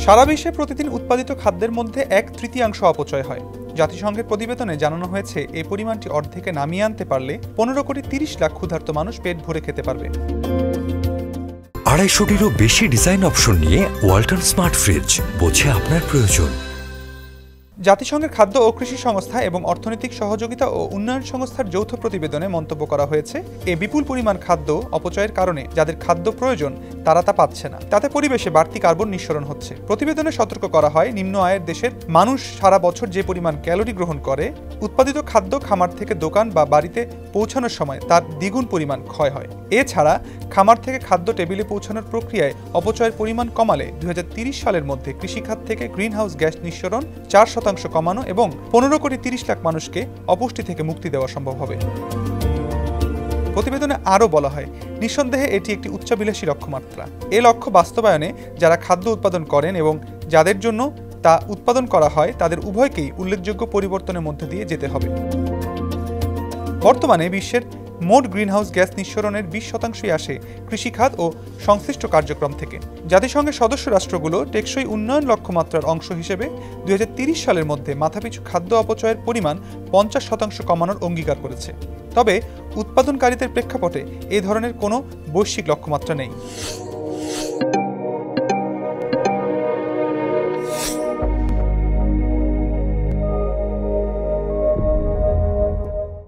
সারা বিশ্বে প্রতিদিন উৎপাদিত খাদ্যের মধ্যে 1/3 অপচয় হয়। জাতিসংঘের প্রতিবেদনে জানানো হয়েছে এই পরিমাণটি অর্ধেকে নামিয়ে আনতে পারলে 15,30,00,000 ক্ষুধার্ত মানুষ পেট ভরে খেতে পারবে। 250-টিরও বেশি ডিজাইন অপশন নিয়ে ওয়ালটন স্মার্ট ফ্রিজ, বোঝে আপনার প্রয়োজন। জাতিসংঘের খাদ্য ও কৃষি সংস্থা এবং অর্থনৈতিক সহযোগিতা ও উন্নয়ন সংস্থার যৌথ প্রতিবেদনে মন্তব্য করা হয়েছে, এই বিপুল পরিমাণ খাদ্য অপচয়ের কারণে যাদের খাদ্য প্রয়োজন তারা তা পাচ্ছে না। তাতে পরিবেশে বাড়তি কার্বন নিঃসরণ হচ্ছে। প্রতিবেদনে সতর্ক করা হয়, নিম্ন আয়ের দেশের মানুষ সারা বছর যে পরিমাণ ক্যালোরি গ্রহণ করে, উৎপাদিত খাদ্য খামার থেকে দোকান বা বাড়িতে পৌঁছানোর সময় তার দ্বিগুণ পরিমাণ ক্ষয় হয়। এছাড়া খামার থেকে খাদ্য টেবিলে পৌঁছানোর প্রক্রিয়ায় অপচয়ের পরিমাণ কমালে 2030 সালের মধ্যে কৃষিখাত থেকে গ্রিনহাউস গ্যাস নিঃসরণ 4% কমানো এবং 15,30,00,000 মানুষকে অপুষ্টি থেকে মুক্তি দেওয়া সম্ভব হবে। প্রতিবেদনে আরও বলা হয়, নিঃসন্দেহে এটি একটি উচ্চাভিলাষী লক্ষ্যমাত্রা। এ লক্ষ্য বাস্তবায়নে যারা খাদ্য উৎপাদন করেন এবং যাদের জন্য তা উৎপাদন করা হয় তাদের উভয়কেই উল্লেখযোগ্য পরিবর্তনের মধ্যে দিয়ে যেতে হবে। বর্তমানে বিশ্বের মোট গ্রিনহাউস গ্যাস নিঃসরণের 20% আসে কৃষিখাত ও সংশ্লিষ্ট কার্যক্রম থেকে। জাতিসংঘের সদস্য রাষ্ট্রগুলো টেকসই উন্নয়ন লক্ষ্যমাত্রার অংশ হিসেবে 2030 সালের মধ্যে মাথাপিছু খাদ্য অপচয়ের পরিমাণ 50% কমানোর অঙ্গীকার করেছে। তবে উৎপাদনকারীদের প্রেক্ষাপটে এ ধরনের কোনো বৈশ্বিক লক্ষ্যমাত্রা নেই।